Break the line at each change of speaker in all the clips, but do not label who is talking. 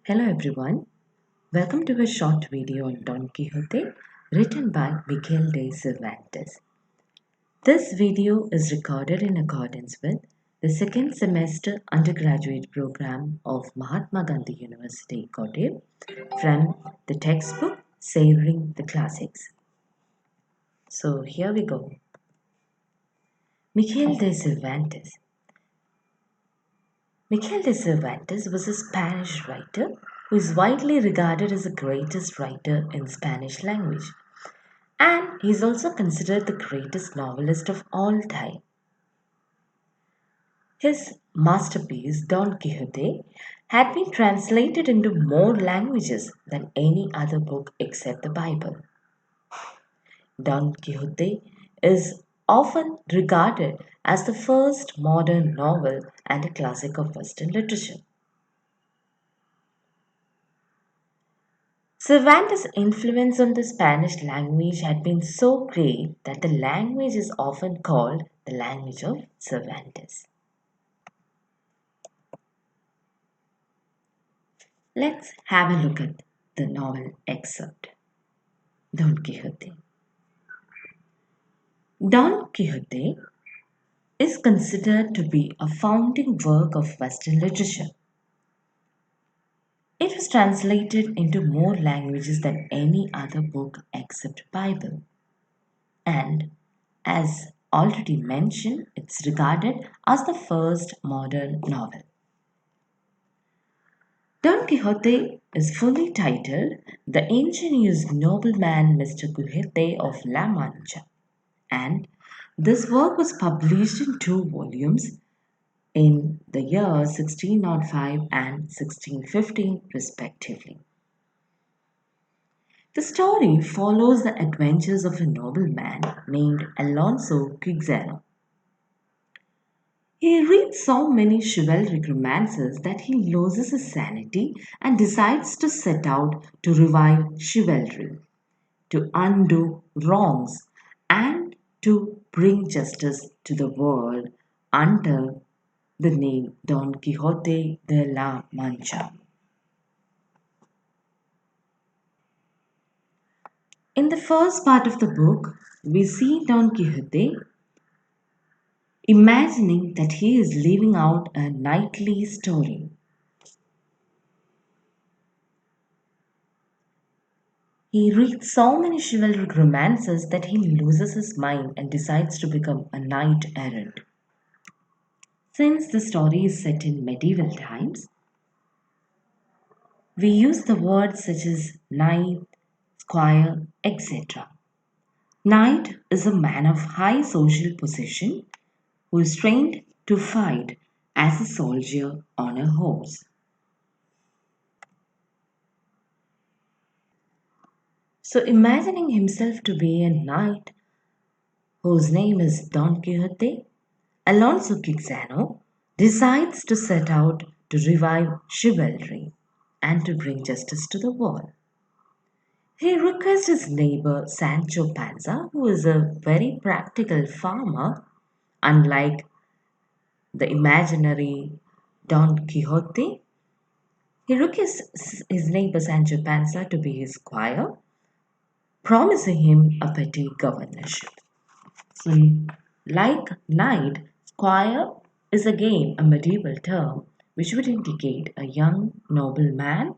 Hello everyone, welcome to a short video on Don Quixote written by Miguel de Cervantes. This video is recorded in accordance with the second semester undergraduate program of Mahatma Gandhi University, Kotte, from the textbook Savoring the Classics. So here we go. Miguel de Cervantes. Miguel de Cervantes was a Spanish writer who is widely regarded as the greatest writer in Spanish language. And he is also considered the greatest novelist of all time. His masterpiece, Don Quixote, had been translated into more languages than any other book except the Bible. Don Quixote is often regarded as the first modern novel and a classic of Western literature. Cervantes' influence on the Spanish language had been so great that the language is often called the language of Cervantes. Let's have a look at the novel excerpt. Don Quixote. Don Quixote is considered to be a founding work of Western literature. It was translated into more languages than any other book except Bible. And as already mentioned, it's regarded as the first modern novel. Don Quixote is fully titled The Ingenious Nobleman Mr. Quixote of La Mancha, and this work was published in two volumes in the year 1605 and 1615 respectively. The story follows the adventures of a nobleman named Alonso Quixano. He reads so many chivalric romances that he loses his sanity and decides to set out to revive chivalry, to undo wrongs, and to bring justice to the world under the name Don Quixote de la Mancha. In the first part of the book, we see Don Quixote imagining that he is living out a knightly story. He reads so many chivalric romances that he loses his mind and decides to become a knight errant. Since the story is set in medieval times, we use the words such as knight, squire, etc. Knight is a man of high social position who is trained to fight as a soldier on a horse. So, imagining himself to be a knight whose name is Don Quixote, Alonso Quixano decides to set out to revive chivalry and to bring justice to the world. He requests his neighbor Sancho Panza, who is a very practical farmer, unlike the imaginary Don Quixote. He requests his neighbor Sancho Panza to be his squire, promising him a petty governorship. So, like knight, squire is again a medieval term which would indicate a young nobleman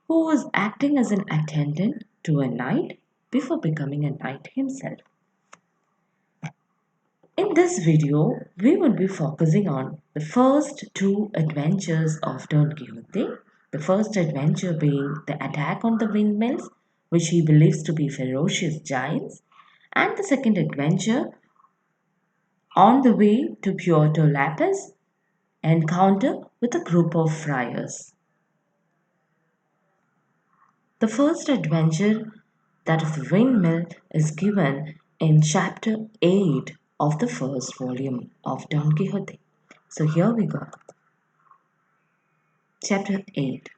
who was acting as an attendant to a knight before becoming a knight himself. In this video, we will be focusing on the first two adventures of Don Quixote. The first adventure being the attack on the windmills, which he believes to be ferocious giants, and the second adventure on the way to Puerto Lapis, encounter with a group of friars. The first adventure, that of the windmill, is given in chapter 8 of the first volume of Don Quixote. So here we go. Chapter 8.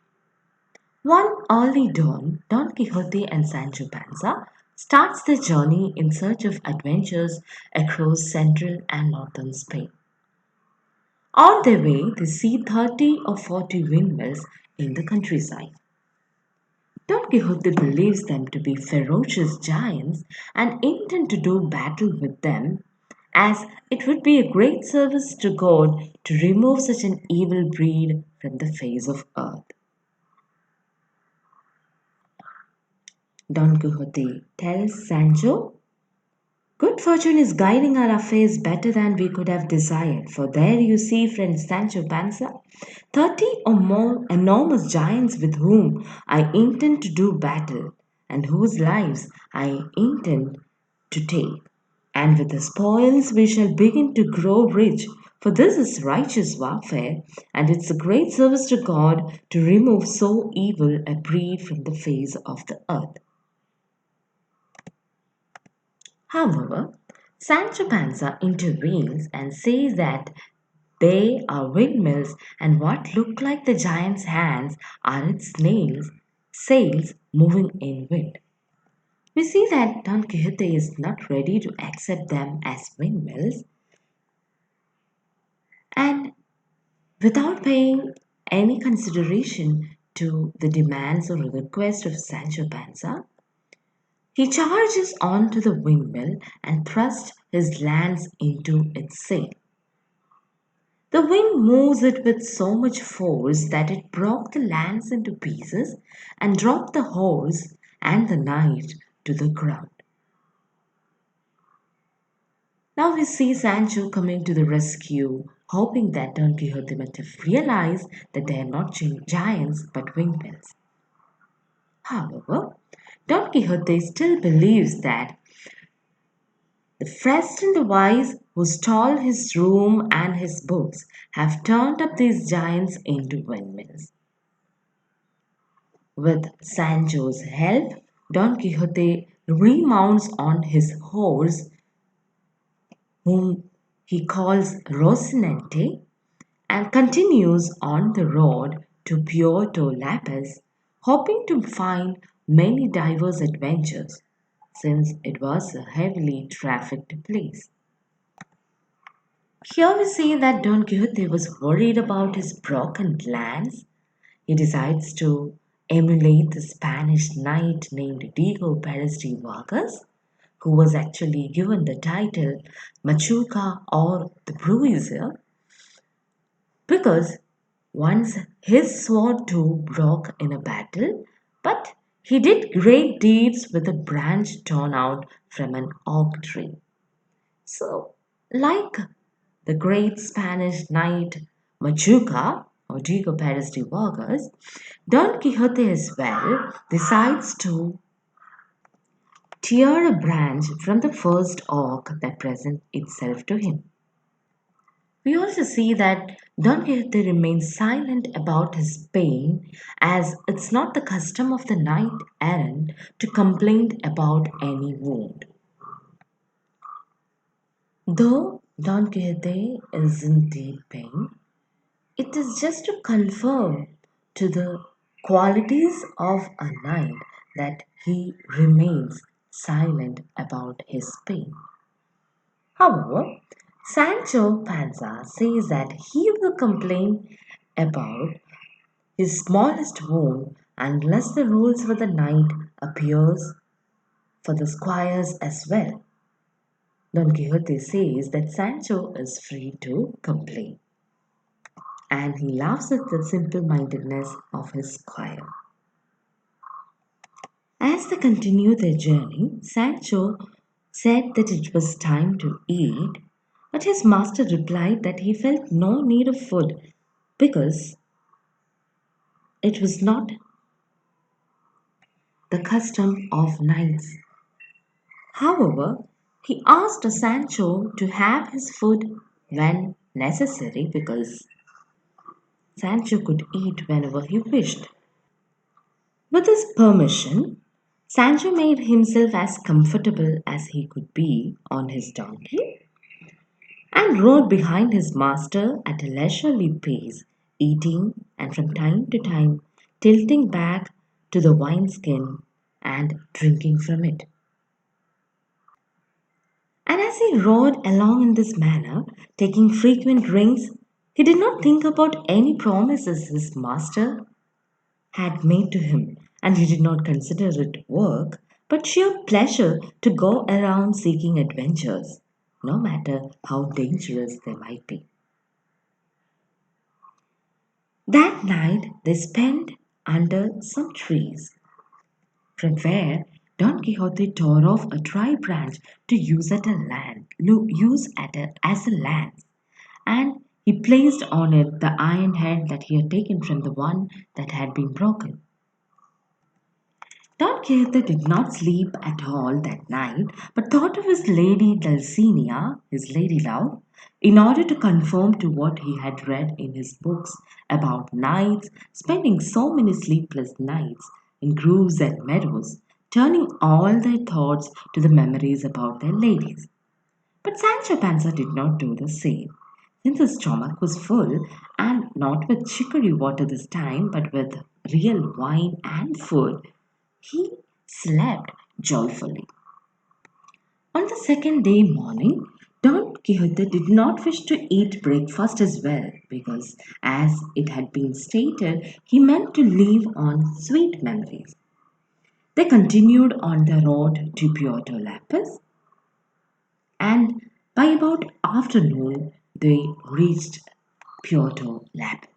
One early dawn, Don Quixote and Sancho Panza starts their journey in search of adventures across central and northern Spain. On their way, they see 30 or 40 windmills in the countryside. Don Quixote believes them to be ferocious giants and intend to do battle with them, as it would be a great service to God to remove such an evil breed from the face of earth. Don Quixote tells Sancho, "Good fortune is guiding our affairs better than we could have desired, for there you see, friend Sancho Panza, 30 or more enormous giants with whom I intend to do battle, and whose lives I intend to take. And with the spoils we shall begin to grow rich, for this is righteous warfare, and it's a great service to God to remove so evil a breed from the face of the earth." However, Sancho Panza intervenes and says that they are windmills, and what look like the giant's hands are its sails moving in wind. We see that Don Quixote is not ready to accept them as windmills, and without paying any consideration to the demands or request of Sancho Panza, he charges on to the windmill and thrusts his lance into its sail. The wind moves it with so much force that it broke the lance into pieces and dropped the horse and the knight to the ground. Now we see Sancho coming to the rescue, hoping that Don Quixote must have realized that they are not giants but windmills. However, Don Quixote still believes that the fresh and the wise who stole his room and his books have turned up these giants into windmills. With Sancho's help, Don Quixote remounts on his horse, whom he calls Rocinante, and continues on the road to Puerto Lapis, hoping to find many diverse adventures, since it was a heavily trafficked place. Here we see that Don Quixote was worried about his broken lance. He decides to emulate the Spanish knight named Diego Perez de Vargas, who was actually given the title Machuca or the Bruiser, because once his sword too broke in a battle, but he did great deeds with a branch torn out from an oak tree. So, like the great Spanish knight Machuca or Diego Perez de Vargas, Don Quixote as well decides to tear a branch from the first oak that presents itself to him. We also see that Don Quixote remains silent about his pain, as it's not the custom of the knight errant to complain about any wound. Though Don Quixote is in deep pain, it is just to confirm to the qualities of a knight that he remains silent about his pain. However, Sancho Panza says that he will complain about his smallest wound unless the rules for the knight appears for the squires as well. Don Quixote says that Sancho is free to complain, and he laughs at the simple-mindedness of his squire. As they continue their journey, Sancho said that it was time to eat, but his master replied that he felt no need of food because it was not the custom of knights. However, he asked Sancho to have his food when necessary because Sancho could eat whenever he wished. With his permission, Sancho made himself as comfortable as he could be on his donkey and rode behind his master at a leisurely pace, eating and from time to time tilting back to the wineskin and drinking from it. And as he rode along in this manner, taking frequent drinks, he did not think about any promises his master had made to him, and he did not consider it work, but sheer pleasure to go around seeking adventures, no matter how dangerous they might be. That night they spent under some trees, from where Don Quixote tore off a dry branch to as a lance, and he placed on it the iron head that he had taken from the one that had been broken. Don Quixote did not sleep at all that night, but thought of his lady Dulcinea, his lady love, in order to conform to what he had read in his books about knights spending so many sleepless nights in groves and meadows, turning all their thoughts to the memories about their ladies. But Sancho Panza did not do the same. Since his stomach was full, and not with chicory water this time, but with real wine and food, he slept joyfully. On the second day morning, Don Quixote did not wish to eat breakfast as well because, as it had been stated, he meant to live on sweet memories. They continued on the road to Puerto Lapis, and by about afternoon they reached Puerto Lapis.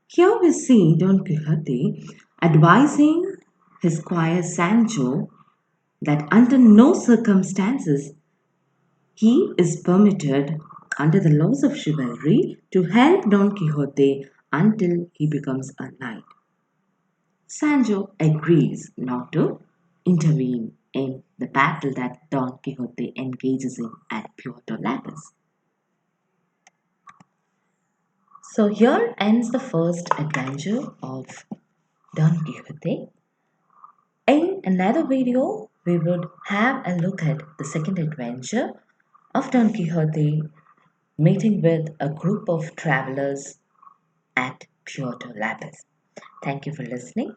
Here we see Don Quixote advising his squire Sancho that under no circumstances he is permitted, under the laws of chivalry, to help Don Quixote until he becomes a knight. Sancho agrees not to intervene in the battle that Don Quixote engages in at Puerto Lapis. So here ends the first adventure of Don Quixote. In another video, we would have a look at the second adventure of Don Quixote meeting with a group of travelers at Puerto Lapis. Thank you for listening.